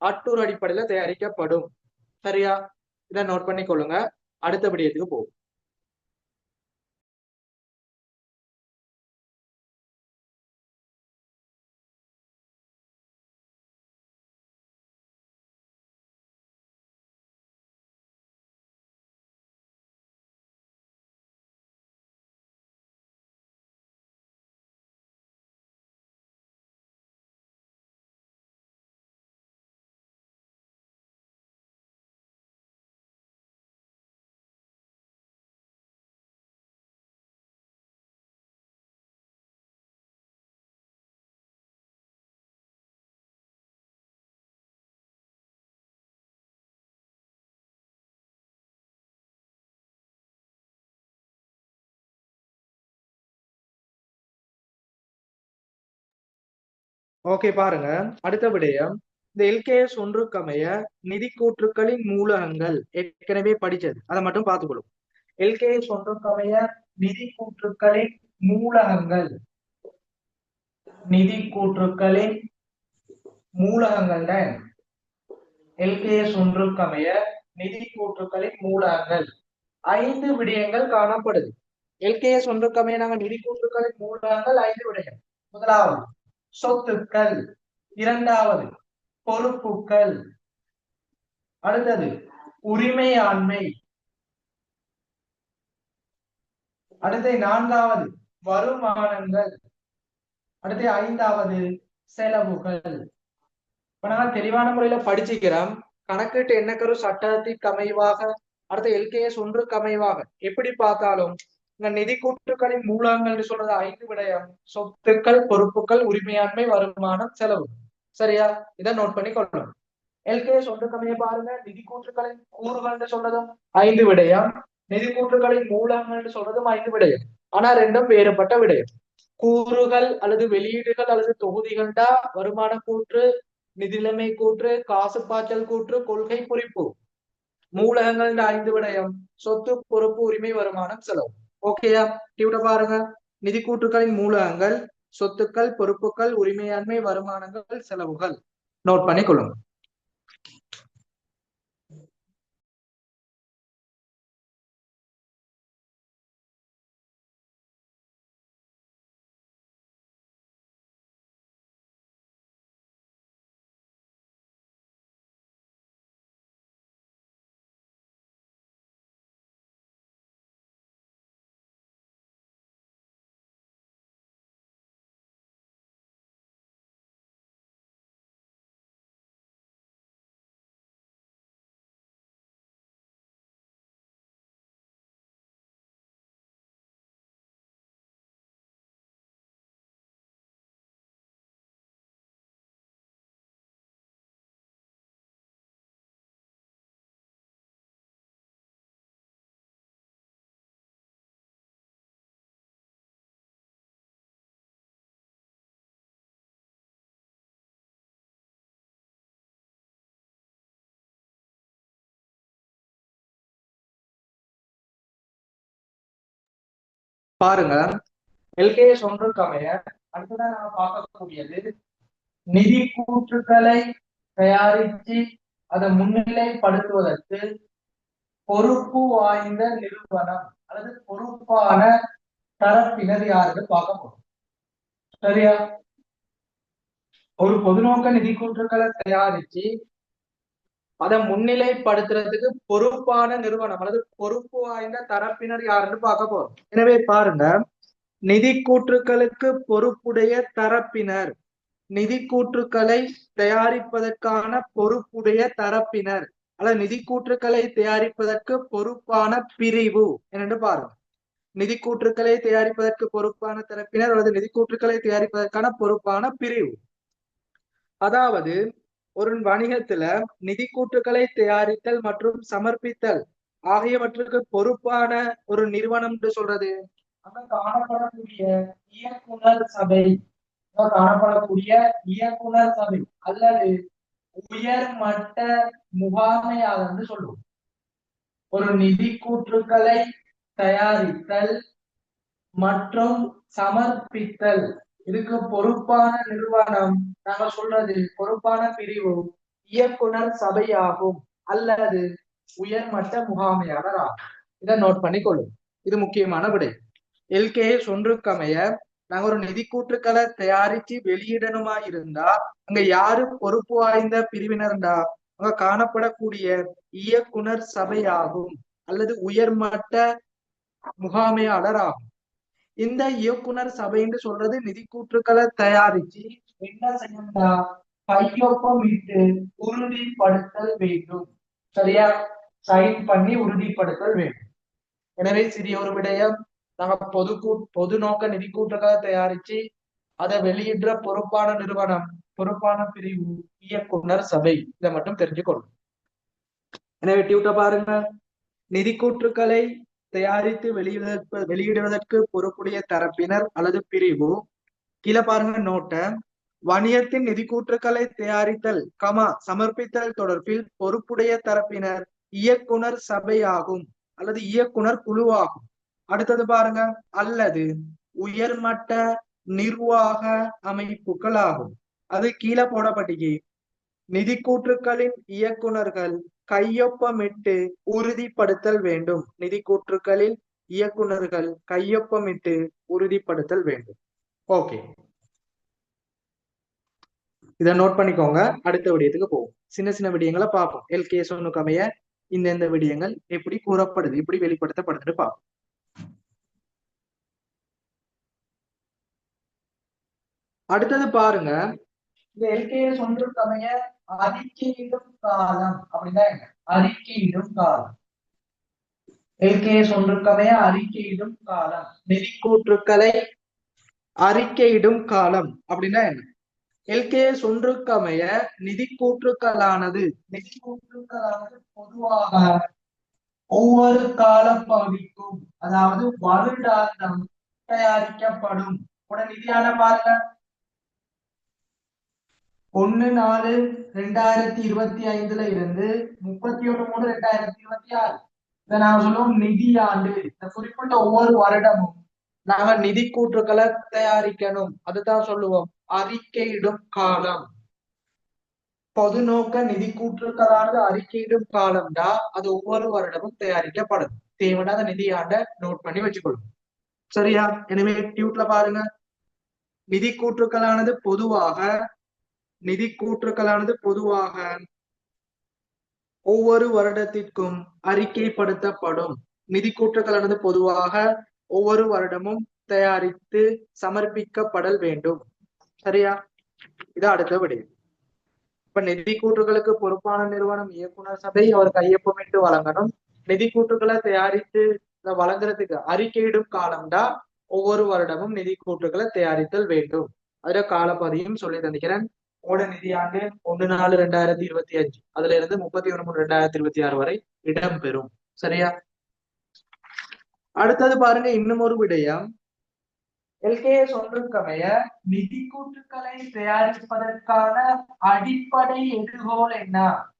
அட்டூர் அடிப்படையில தயாரிக்கப்படும். சரியா? இதை நோட் பண்ணி கொள்ளுங்க. அடுத்த விடயத்துக்கு போகும். ஓகே, பாருங்க. அடுத்த விடயம், இந்த எல்கேஎஸ் ஒன்றுக்கமைய நிதி கூற்றுக்களின் மூலகங்கள் ஏற்கனவே படிச்சது, அதை மட்டும் பார்த்துக்கொள்ளும். எல்கேஎஸ் ஒன்றுக்கமைய நிதி கூற்றுக்களின் மூலகங்கள், நிதி கூற்றுக்களின் மூலகங்கள் தான் எல்கேஎஸ் ஒன்றுக்கமைய நிதி கூற்றுக்களின் மூலகங்கள் 5 விடயங்கள் காணப்படுது. எல்கேஎஸ் ஒன்றுக்கமைய நாங்க நிதி கூற்றுக்களின் மூலகங்கள் 5 விடயங்கள். முதலாவது சொத்துக்கள், இரண்டாவது பொறுப்புகள், அடுத்தது உரிமையாண்மை, அடுத்து 4வது வருமானங்கள், அடுத்து 5வது செலவுகள். இப்ப நாங்க தெளிவான முறையில படிச்சுக்கிறோம். கணக்கீட்டு எண்ணக்கரு சட்டத்திற்கு அமைவாக, அடுத்த எல்கேஎஸ் ஒன்றுக்கு அமைவாக எப்படி பார்த்தாலும் இந்த நிதி கூற்றுக்களின் மூலங்கள் சொல்றது 5 விடயம்: சொத்துக்கள், பொறுப்புகள், உரிமையாண்மை, வருமானம், செலவு. சரியா? இதை நோட் பண்ணி கொள்ளணும். எல்கேஎஸ் ஒன்றுக்கு அமைய பாருங்க, நிதி கூற்றுக்களின் கூறுகள் சொல்றதும் 5 விடயம், நிதி கூற்றுக்களின் மூலங்கள் சொல்றதும் 5 விடயம். ஆனா ரெண்டும் வேறுபட்ட விடயம். கூறுகள் அல்லது வெளியீடுகள் அல்லது தொகுதிகள்டா வருமான கூற்று, நிதிநிலைமை கூற்று, காசு பாய்ச்சல் கூற்று, கொள்கை குறிப்பு. மூலகங்கள் 5 விடயம்: சொத்து, பொறுப்பு, உரிமை, வருமானம், செலவு. ஓகேயா? டியூட பாருங்க. நிதி கூற்றுக்களின் மூலகங்கள் சொத்துக்கள், பொறுப்புகள், உரிமையாண்மை, வருமானங்கள், செலவுகள். நோட் பண்ணி கொள்ளுங்க. பாருங்க, எல்கேஎஸ் ஒன்றுக்கு அமைய அடுத்ததான் நாம பார்க்கக்கூடியது நிதி கூற்றுக்களை தயாரித்து அதை முன்னிலைப்படுத்துவதற்கு பொறுப்பு வாய்ந்த நிறுவனம் அல்லது பொறுப்பான தரப்பினர் யாருக்கு பார்க்க போறோம். சரியா? ஒரு பொதுநோக்க நிதி கூற்றுக்களை தயாரிச்சு அதை முன்னிலைப்படுத்துறதுக்கு பொறுப்பான நிறுவனம் அல்லது பொறுப்பு வாய்ந்த தரப்பினர் யாருன்னு பார்க்க போறோம். எனவே பாருங்க, நிதி கூற்றுக்களுக்கு பொறுப்புடைய தரப்பினர், நிதி கூற்றுக்களை தயாரிப்பதற்கான பொறுப்புடைய தரப்பினர் அல்லது நிதி கூற்றுக்களை தயாரிப்பதற்கு பொறுப்பான பிரிவு என்று பாருங்க. நிதி கூற்றுக்களை தயாரிப்பதற்கு பொறுப்பான தரப்பினர் அல்லது நிதி கூற்றுக்களை தயாரிப்பதற்கான பொறுப்பான பிரிவு. அதாவது ஒரு வணிகத்துல நிதி கூற்றுக்களை தயாரித்தல் மற்றும் சமர்ப்பித்தல் ஆகியவற்றுக்கு பொறுப்பான ஒரு நிறுவனம் என்று சொல்றது அங்க காணப்படக்கூடிய இயக்குனர் சபை, காணப்படக்கூடிய இயக்குனர் சபை அல்லது உயர்மட்ட முகாமையாளர் சொல்லுவோம். ஒரு நிதி கூற்றுக்களை தயாரித்தல் மற்றும் சமர்ப்பித்தல் இதுக்கு பொறுப்பான நிறுவனம் நாங்க சொல்றது பொறுப்பான பிரிவு இயக்குனர் சபையாகும் அல்லது உயர்மட்ட முகாமையாளர் ஆகும். இதை நோட் பண்ணி கொள்ளும். இது முக்கியமான விடை. LKS ஒன்றுக்கமைய நாங்க ஒரு நிதி கூற்றுக்களை தயாரிச்சு வெளியிடணுமா இருந்தா அங்க யாரு பொறுப்பு வாய்ந்த பிரிவினர்டா அங்க காணப்படக்கூடிய இயக்குனர் சபையாகும் அல்லது உயர்மட்ட முகாமையாளர் ஆகும். இந்த இயக்குனர் சபைன்னு சொல்றது நிதி கூற்றுக்களை தயாரிச்சு என்ன செய்யணும்டா கையொப்பம் இட்டு உறுதிப்படுத்தல் வேண்டும். சரியா? சைன் பண்ணி உறுதிப்படுத்தல் வேண்டும். எனவே சிறிய ஒரு விடயம், நாங்க பொது நோக்க நிதி கூற்றுக்களை தயாரிச்சு அதை வெளியிடுற பொறுப்பான நிறுவனம், பொறுப்பான பிரிவு இயக்குனர் சபை. இதை மட்டும் தெரிஞ்சுக்கொள்ளும். எனவே டியூட்ட பாருங்க, நிதி கூற்றுக்களை தயாரித்து வெளியிடுவதற்கு பொறுப்புடைய தரப்பினர் அல்லது பிரிவு. கீழே பாருங்க நோட்ட, வணிகத்தின் நிதி கூற்றுக்களை தயாரித்தல் சமர்ப்பித்தல் தொடர்பில் பொறுப்புடைய தரப்பினர் இயக்குனர் சபையாகும் அல்லது இயக்குனர் குழுவாகும். அடுத்தது பாருங்க, அல்லது உயர்மட்ட நிர்வாக அமைப்புகள் ஆகும். அது கீழே போடப்பட்டிக்கு நிதி கூற்றுக்களின் இயக்குனர்கள் கையொப்பமிட்டு உறுதிப்படுத்தல் வேண்டும். நிதி கூற்றுக்களில் இயக்குனர்கள் கையொப்பமிட்டு உறுதிப்படுத்தல் வேண்டும். ஓகே, இதை நோட் பண்ணிக்கோங்க. அடுத்த விடயத்துக்கு போவோம். சின்ன சின்ன விடயங்களை பார்ப்போம். LKS ஒன்றுக்கு அமைய இந்த விடயங்கள் எப்படி கூறப்படுது, எப்படி வெளிப்படுத்தப்படுதுன்னு பார்ப்போம். அடுத்தது பாருங்க, இந்த LKS ஒன்றுக்கு அமைய அறிக்கையிடும் காலம் அப்படின்னா என்ன? அறிக்கையிடும் காலம். LKS ஒன்றுக்கு அமைய அறிக்கையிடும் காலம், நிதி கூற்றுக்களை அறிக்கையிடும் காலம் அப்படின்னா என்ன? LKS ஒன்றுக்கு அமைய நிதி கூற்றுக்களானது பொதுவாக ஒவ்வொரு காலப்பகுதிக்கும், அதாவது வருடாந்தம் தயாரிக்கப்படும். நிதியான பாருங்க, 1/4/2025 இருந்து 31/3/2026 இதை நாங்க சொல்லுவோம் நிதியாண்டு. இந்த குறிப்பிட்ட ஒவ்வொரு வருடமும் நாங்க நிதி கூற்றுக்களை தயாரிக்கணும். அதுதான் சொல்லுவோம் அறிக்கையிடும் காலம். பொது நோக்க நிதி கூற்றுக்களானது அறிக்கையிடும் காலம்டா அது ஒவ்வொரு வருடமும் தயாரிக்கப்படும். தேவையான நிதியாண்ட நோட் பண்ணி வச்சுக்கொள்ளும். சரியா? எனவே டியூட்ல பாருங்க, நிதி கூற்றுக்களானது பொதுவாக ஒவ்வொரு வருடத்திற்கும் அறிக்கைப்படுத்தப்படும். நிதி கூற்றுக்களானது பொதுவாக ஒவ்வொரு வருடமும் தயாரித்து சமர்ப்பிக்கப்படல் வேண்டும். சரியா? இது அடுத்த விடயம். இப்ப நிதி கூற்றுகளுக்கு பொறுப்பான நிறுவனம் இயக்குனர் சபை, அவர் கையொப்பமிட்டு வழங்கணும். நிதி கூற்றுக்களை தயாரித்து வழங்குறதுக்கு அறிக்கையிடும் காலம்டா ஒவ்வொரு வருடமும் நிதி கூற்றுக்களை தயாரித்தல் வேண்டும். அதுல காலப்பதியும் சொல்லி தந்திக்கிறேன். ஓட நிதியாண்டு 1/4/2025 அதுல இருந்து 31/3/2026 வரை இடம்பெறும். சரியா? அடுத்தது பாருங்க, இன்னும் ஒரு விடயம். LKS ஒன்றுக்கு அமைய நிதி கூற்றுக்களை தயாரிப்பதற்கான அடிப்படை எடுகோல் என்ன?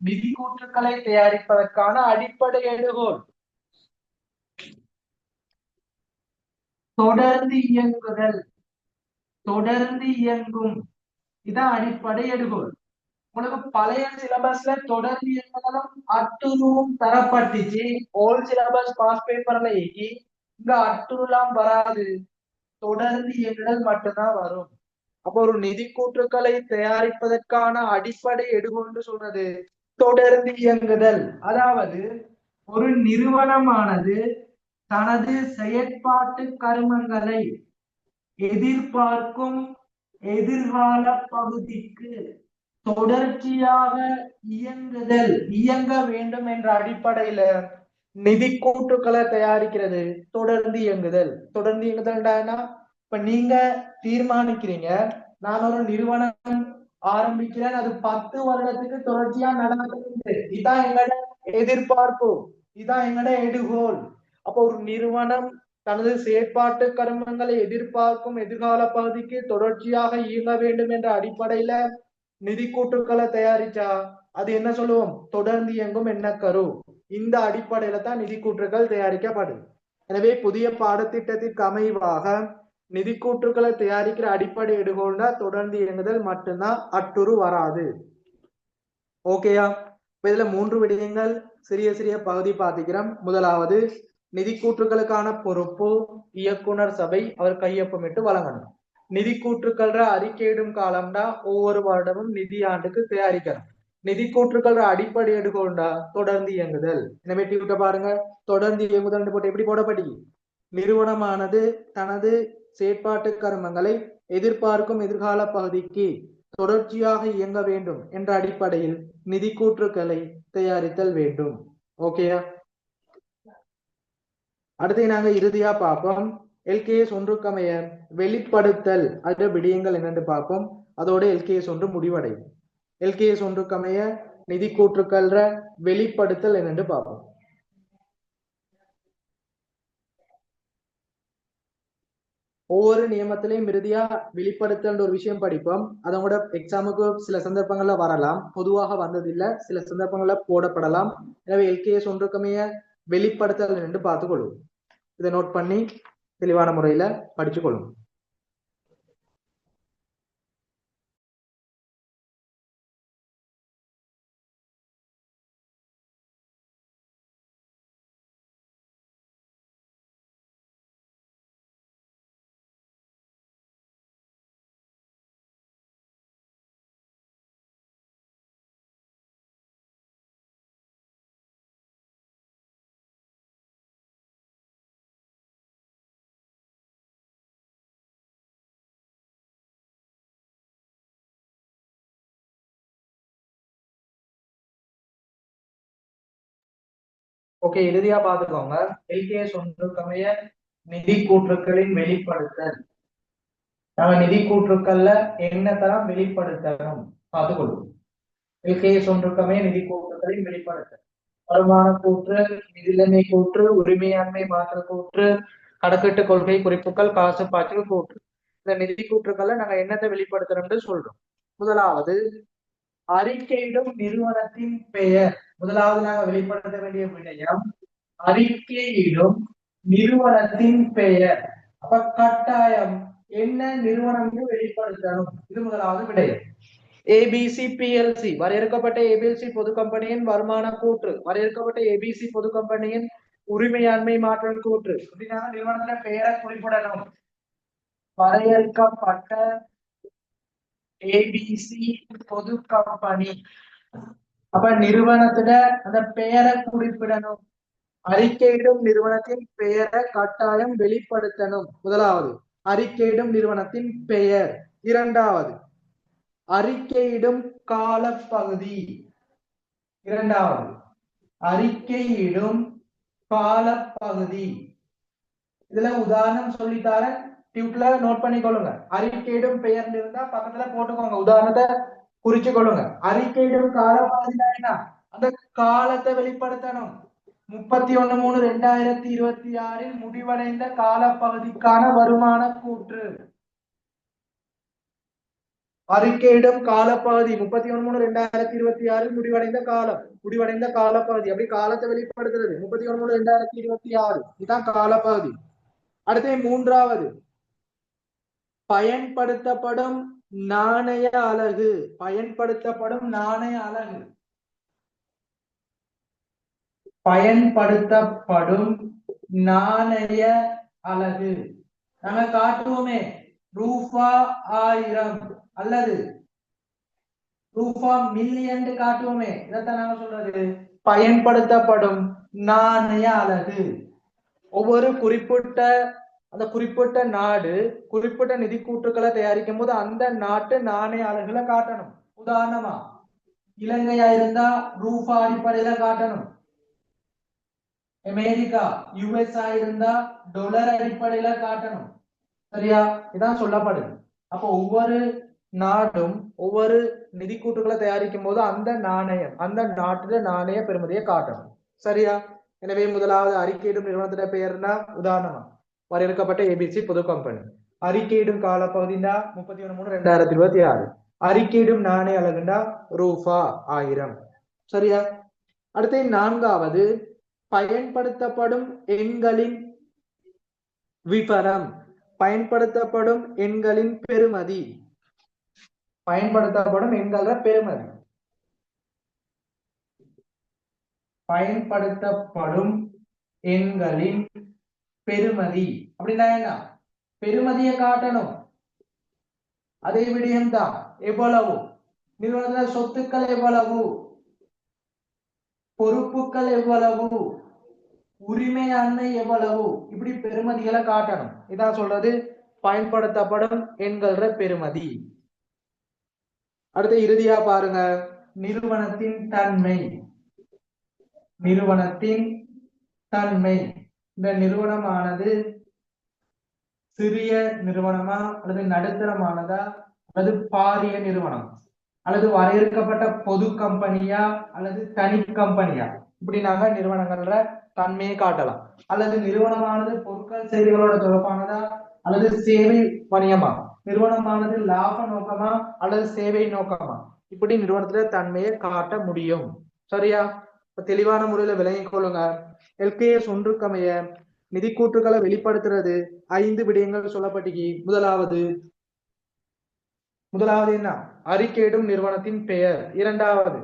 நிதி கூற்றுக்களை தயாரிப்பதற்கான அடிப்படை எடுகோல் தொடர்ந்து இயங்குதல், தொடர்ந்து இயங்கும். இதான் அடிப்படை எடுகோல். உங்களுக்கு பழைய சிலபஸ்ல தொடர்ந்து இயங்குதலும் அட்டுருவும் தரப்பட்டுச்சு. ஓல்ட் சிலபஸ் பாஸ் பேப்பர்ல இங்க அட்டுருலாம் வராது, தொடர்ந்து இயங்குதல் மட்டும்தான் வரும். அப்போ ஒரு நிதி கூற்றுக்களை தயாரிப்பதற்கான அடிப்படை எடுகோல்னு சொல்றது தொடர்ந்து இயங்குதல். அதாவது ஒரு நிறுவனமானது தனது செயற்பாட்டு கருமங்களை எதிர்பார்க்கும் எதிர்கால பகுதிக்கு தொடர்ச்சியாக இயங்க வேண்டும் என்ற அடிப்படையில நிதி கூட்டுக்களை தயாரிக்கிறது தொடர்ந்து இயங்குதல். தொடர்ந்து இயங்குதல்னா இப்ப நீங்க தீர்மானிக்கிறீங்க, நான் ஒரு நிறுவனம் ஆரம்பிக்கிறேன், அது 10 வருடத்துக்கு தொடர்ச்சியா நடக்குது, இதான் எங்களோட எதிர்பார்ப்பு, இதான் எங்களோட எடுகோல். அப்போ ஒரு நிறுவனம் தனது செயற்பாட்டு கருமங்களை எதிர்பார்க்கும் எதிர்கால பகுதிக்கு தொடர்ச்சியாக இயங்க வேண்டும் என்ற அடிப்படையில நிதி கூட்டுக்களை தயாரிச்சா அது என்ன சொல்லுவோம்? தொடர்ந்து இயங்கும் எண்ணக்கரு. இந்த அடிப்படையில தான் நிதி கூற்றுகள் தயாரிக்கப்படுது. எனவே புதிய பாடத்திட்டத்திற்கு அமைவாக நிதி கூற்றுக்களை தயாரிக்கிற அடிப்படை எடுகோல்னா தொடர்ந்து இயங்குதல் மட்டும்தான், அட்டுரு வராது. ஓகேயா? இதுல 3 விடயங்கள் சிறிய சிறிய பகுதி பார்த்துக்கிறோம். முதலாவது, நிதி கூற்றுகளுக்கான பொறுப்பு இயக்குனர் சபை அவர் கையொப்பமிட்டு வழங்கணும். நிதி கூற்றுக்கள் அறிக்கையிடும் காலம்னா ஒவ்வொரு வருடமும் நிதி ஆண்டுக்கு தயாரிக்கணும். நிதி கூற்றுக்கள் அடிப்படை எடுக்கொண்டா தொடர்ந்து இயங்குதல். எனவே டியூட்ட பாருங்க, தொடர்ந்து இயங்குதல் போட்டு எப்படி போடப்பட்டீங்க? நிறுவனமானது தனது செயற்பாட்டு கருமங்களை எதிர்பார்க்கும் எதிர்கால பகுதிக்கு தொடர்ச்சியாக இயங்க வேண்டும் என்ற அடிப்படையில் நிதி கூற்றுக்களை தயாரித்தல் வேண்டும். ஓகேயா? அடுத்து நாங்க இறுதியா பார்ப்போம் எல்கேஎஸ் ஒன்றுக்கமைய வெளிப்படுத்தல் அதோட விடயங்கள் என்னென்று பார்ப்போம். அதோட எல்கேஎஸ் ஒன்று முடிவடையும். எல்கேஎஸ் ஒன்றுக்கமைய நிதி கூற்றுக்கள்ற வெளிப்படுத்தல் என்னென்று பார்ப்போம். ஒவ்வொரு நியமத்திலையும் இறுதியா வெளிப்படுத்தல் ஒரு விஷயம் படிப்போம். அதோட எக்ஸாமுக்கு சில சந்தர்ப்பங்கள்ல வரலாம், பொதுவாக வந்ததில்லை, சில சந்தர்ப்பங்கள்ல போடப்படலாம். எனவே எல்கேஎஸ் ஒன்றுக்கமைய வெளிப்படுத்தல் என்று பார்த்துக் கொள்வோம். இதை நோட் பண்ணி தெளிவான முறையில படிச்சு கொள்ளும். ஓகே, இறுதியா பாத்துக்கோங்க. எல்கேஎஸ் ஒன்றுக்கமைய நிதி கூற்றுக்களின் வெளிப்படுத்தல். நாங்க நிதி கூற்றுக்கள்ல என்ன தரம் வெளிப்படுத்தணும் பார்த்துக்கொள்வோம். எல்கேஎஸ் ஒன்றுக்கமைய நிதி கூற்றுக்களின் வெளிப்படுத்தல். வருமான கூற்று, நிதிநிலைமை கூற்று, உரிமையாண்மை மாற்ற கூற்று, கணக்கீட்டு கொள்கை குறிப்புகள், காசு பாய்ச்சல் கூற்று. இந்த நிதி கூற்றுக்கள்ல நாங்க என்னத்தை வெளிப்படுத்துறோம்னு சொல்றோம். முதலாவது, அறிக்கையிடும் நிறுவனத்தின் பெயர். முதலாவது நாங்க வெளிப்படுத்த வேண்டிய விடயம் அறிக்கையிடும் நிறுவனத்தின் பெயர். அப்ப கட்டாயம் என்ன நிறுவனம் வெளிப்படுத்தணும். இது முதலாவது விடயம். ஏபிசி பிஎல்சி வரையறுக்கப்பட்ட ஏபிஎல்சி பொது கம்பெனியின் வருமான கூற்று, வரையறுக்கப்பட்ட ஏபிசி பொது கம்பெனியின் உரிமையாண்மை மாற்றல் கூற்று. அப்படின்னா நிறுவனத்தின் பெயரை குறிப்பிடணும். வரையறுக்கப்பட்ட ஏபிசி பொது கம்பெனி, அப்ப நிறுவனத்துல அந்த பெயரை குறிப்பிடணும். அறிக்கையிடும் நிறுவனத்தின் பெயரை கட்டாயம் வெளிப்படுத்தணும். முதலாவது, அறிக்கையிடும் நிறுவனத்தின் பெயர். இரண்டாவது, அறிக்கையிடும் காலப்பகுதி. இரண்டாவது, அறிக்கையிடும் காலப்பகுதி. இதுல உதாரணம் சொல்லித்தார, டியூட்ல நோட் பண்ணிக்கொள்ளுங்க. அறிக்கையிடும் பெயர் இருந்தா பக்கத்துல போட்டுக்கோங்க, உதாரணத்தை குறிச்சு கொள்ளுங்க. அறிக்கையிடும் காலப்பகுதி என்ன? அந்த காலத்தை வெளிப்படுத்தணும். 31/3/2026 முடிவடைந்த காலப்பகுதிக்கான வருமான கூற்று. அறிக்கையிடும் காலப்பகுதி 31/3/2026 முடிவடைந்த காலப்பகுதி. அப்படி காலத்தை வெளிப்படுத்துறது 31/3/2026. இதுதான் காலப்பகுதி. அடுத்து மூன்றாவது, பயன்படுத்தப்படும் நாணய அலகு. பயன்படுத்தப்படும் நாணய அலகு. பயன்படுத்தப்படும் நாணய அலகு நாங்க காட்டுவோமே, ரூபா 1000 அல்லது ரூபா மில்லியன் காட்டுவோமே, இதைத்தான் நாங்க சொல்றது பயன்படுத்தப்படும் நாணய அலகு. ஒவ்வொரு குறிப்பிட்ட நாடு குறிப்பிட்ட நிதி கூற்றுக்களை தயாரிக்கும் போது அந்த நாட்டு நாணய அலகுகளை காட்டணும். உதாரணமா இலங்கையா இருந்தா ரூபா அடிப்படையில காட்டணும். அமெரிக்கா யுஎஸ் இருந்தா டாலர் அடிப்படையில காட்டணும். சரியா? இதான் சொல்லப்படுது. அப்போ ஒவ்வொரு நாடும் ஒவ்வொரு நிதி கூட்டுகளை தயாரிக்கும் போது அந்த நாணயம் அந்த நாட்டுல நாணய பெறுமதியை காட்டணும். சரியா? எனவே முதலாவது அறிக்கையிடும் நிறுவனத்திட பெயர்னா உதாரணமா வரையறுக்கப்பட்ட ஏபிசி பொது கம்பெனி. அறிக்கையிடும் காலப்பகுதினா 31/3/2026. அறிக்கையிடும் நாணய அலகுண்டா ரூபா 1000. சரியா? அடுத்து நான்காவது பயன்படுத்தப்படும் எண்களின் விபரம். பயன்படுத்தப்படும் எண்களின் பெறுமதி. பயன்படுத்தப்படும் எண்கள பெறுமதி. பயன்படுத்தப்படும் எண்களின் பெறுமதி அப்படின்னா என்ன? பெறுமதியை காட்டணும். அதே விடயம்தான். எவ்வளவு நிறுவனத்துல சொத்துக்கள் எவ்வளவு, பொறுப்புகள் எவ்வளவு, உரிமையாண்மை எவ்வளவு, இப்படி பெறுமதிகளை காட்டணும். இதான் சொல்றது பயன்படுத்தப்படும் எண்கள பெறுமதி. அடுத்து இறுதியா பாருங்க நிறுவனத்தின் தன்மை. நிறுவனத்தின் தன்மை. இந்த நிறுவனமானது சிறிய நிறுவனமா அல்லது நடுத்தரமானதா அல்லது பாரிய நிறுவனம் அல்லது வரையறுக்கப்பட்ட பொது கம்பெனியா அல்லது தனி கம்பெனியா, இப்படி நாங்க நிறுவனங்கள தன்மையை காட்டலாம். அல்லது நிறுவனமானது பொருட்கள் சேவைகளோட தொடர்பானதா அல்லது சேவை வணிகமா, நிறுவனமானது லாப நோக்கமா அல்லது சேவை நோக்கமா, இப்படி நிறுவனத்துல தன்மையை காட்ட முடியும். சரியா? தெளிவான முறையில விளங்கிக் கொள்ளுங்க. எல்கேஎஸ் ஒன்றுக்கமைய நிதி கூற்றுக்களை வெளிப்படுத்துறது 5 விடயங்கள் சொல்லப்பட்டிருக்கு. முதலாவது என்ன? அறிக்கையிடும் நிறுவனத்தின் பெயர். இரண்டாவது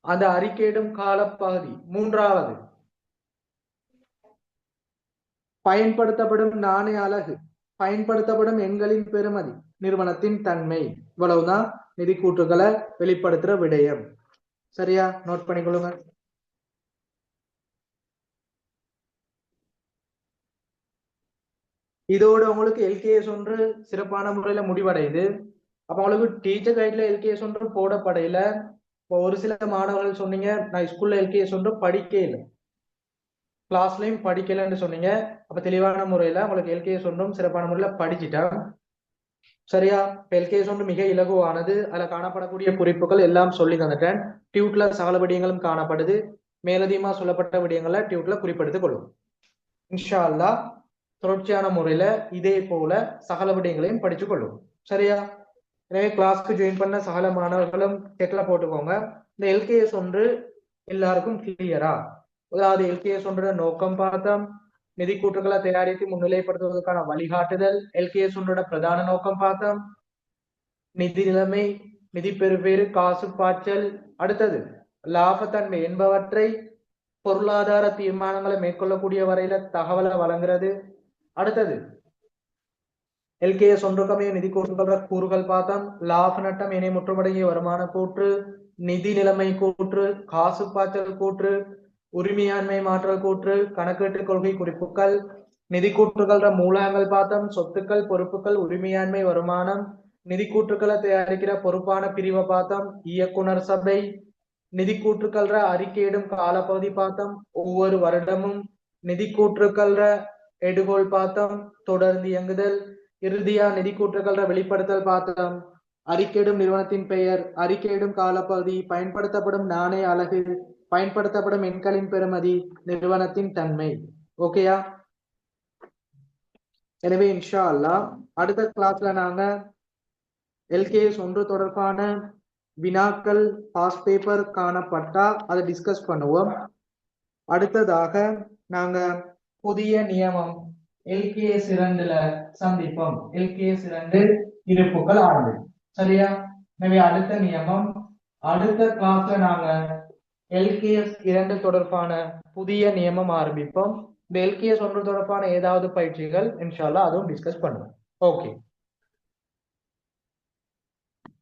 அந்த அறிக்கையிடும் காலப்பகுதி. மூன்றாவது பயன்படுத்தப்படும் நாணய அலகு, பயன்படுத்தப்படும் எண்களின் பெறுமதி, நிறுவனத்தின் தன்மை. இவ்வளவுதான் நிதி கூற்றுக்களை வெளிப்படுத்துற விடயம். சரியா? நோட் பண்ணிக்கொள்ளுங்க. இதோட உங்களுக்கு எல்கேஎஸ் ஒன்று சிறப்பான முறையில முடிவடையுது. அப்ப உங்களுக்கு டீச்சர் கைட்ல எல்கேஎஸ் ஒன்று போடப்படையில ஒரு சில மாணவர்கள் சொன்னீங்க நான் ஸ்கூல்ல எல்கேஎஸ் ஒன்று படிக்க இல்லை, கிளாஸ்லயும் படிக்கலன்னு சொன்னீங்க. அப்ப தெளிவான முறையில உங்களுக்கு எல்கேஎஸ் ஒன்றும் சிறப்பான முறையில படிச்சுட்டேன். சரியா? எல்கேஎஸ் ஒன்று மிக இலகுவானது. அதுல காணப்படக்கூடிய குறிப்புகள் எல்லாம் சொல்லி தந்துட்டேன். டியூட்ல சகல விடயங்களும் காணப்படுது. மேலதிகமா சொல்லப்பட்ட விடயங்களை டியூட்ல குறிப்பெடுத்துக் கொள்ளும். இன்ஷா அல்லாஹ் தொடர்ச்சியான முறையில இதே போல சகல விடயங்களையும் படிச்சுக் கொள்ளும். சரியா? எனவே கிளாஸ்க்கு ஜாயின் பண்ண சகல மாணவர்களும் செக்ல போட்டுக்கோங்க. இந்த எல்கேஎஸ் ஒன்று எல்லாருக்கும் கிளியரா? அதாவது எல்கேஎஸ் ஒன்றோட நோக்கம் பார்த்தோம், நிதி கூற்றுக்களை தயாரித்து முன்னிலைப்படுத்துவதற்கான வழிகாட்டுதல். எல்கேஎஸ் ஒன்றோட பிரதான நோக்கம் பார்த்தோம், நிதி நிலைமை, நிதி பெறுபேறு, காசு பாய்ச்சல். அடுத்தது லாபத்தன்மை என்பவற்றை பொருளாதார தீர்மானங்களை மேற்கொள்ளக்கூடிய வரையில தகவலை வழங்குறது. அடுத்தது எல்கேஎஸ் ஒன்றுக்கமைய நிதி கூற்றுகள் கூறுகள் பார்த்தோம். லாப நட்டம் இணை முற்றுமடங்கிய வருமான கூற்று, நிதி நிலைமை கூற்று, காசு பாய்ச்சல் கூற்று, உரிமையாண்மை மாற்றல் கூற்று, கணக்கீட்டு கொள்கை குறிப்புகள், நிதி கூற்றுகள மூலங்கள் பார்த்தோம். சொத்துக்கள், பொறுப்புகள், உரிமையாண்மை, வருமானம், நிதி கூற்றுக்களை தயாரிக்கிற பொறுப்பான பிரிவை பார்த்தோம். இயக்குனர் சபை, நிதி கூற்றுக்கள அறிக்கையிடும் காலப்பகுதி பார்த்தோம். ஒவ்வொரு வருடமும் நிதி கூற்றுக்கள எடுகோள் பார்த்தோம். தொடர்ந்து இயங்குதல். இறுதியா நிதி கூற்றுக்கள வெளிப்படுத்தல் பார்த்தோம். அறிக்கையிடும் நிறுவனத்தின் பெயர், அறிக்கையிடும் காலப்பகுதி, பயன்படுத்தப்படும் நாணய அலகு, பயன்படுத்தப்படும் எண்களின் பெறுமதி, நிறுவனத்தின் தன்மை. ஓகேயா? எனவே இன்ஷா அல்லாஹ் அடுத்த கிளாஸ்ல நாங்க எல்கேஎஸ் ஒன்று தொடர்பான வினாக்கள் பாஸ் பேப்பர் காணப்பட்டா அதை டிஸ்கஸ் பண்ணுவோம். அடுத்ததாக நாங்க புதிய நியமம் எல்கேஎஸ் 2ல சந்திப்போம். எல்கேஎஸ் 2 இருப்புகள் ஆண்டு. சரியா? எனவே அடுத்த நியமம் அடுத்த கிளாஸ்ல நாங்க எல்கேஎஸ் 2 தொடர்பான புதிய நியமம் ஆரம்பிப்போம். இந்த எல்கேஎஸ் 1 தொடர்பான ஏதாவது பயிற்சிகள் இன்ஷா அல்லாஹ் அதுவும் டிஸ்கஸ் பண்ணுவோம். ஓகே.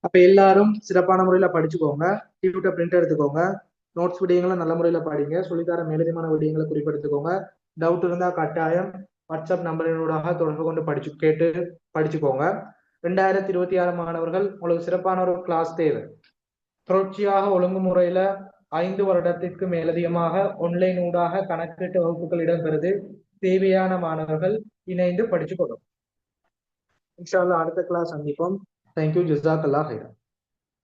அப்ப எல்லாரும் சிறப்பான முறையில படிச்சுக்கோங்க. டியூட்டர் பிரிண்ட் எடுத்துக்கோங்க. நோட்ஸ் விடயங்களை நல்ல முறையில படிங்க. சொல்லித்தர மேலதிகமான விடயங்களை குறிப்பெடுத்துக்கோங்க. டவுட் இருந்தா கட்டாயம் வாட்ஸ்அப் நம்பரினூடாக தொடர்பு கொண்டு கேட்டு படிச்சுக்கோங்க. 2026 மாணவர்கள் உங்களுக்கு சிறப்பான ஒரு கிளாஸ் தேவை. தொடர்ச்சியாக ஒழுங்குமுறையில 5 வருடத்திற்கு மேலதிகமாக ஆன்லைன் ஊடாக கணக்கீட்டு வகுப்புகள் இடம்பெறுது. தேவையான மாணவர்கள் இணைந்து படிச்சுக்கொள்ளும். இன்ஷா அல்லாஹ் அடுத்த கிளாஸ் சந்திப்போம். தேங்க்யூ. ஜஸாக்கல்லாஹ் ஹைரன்.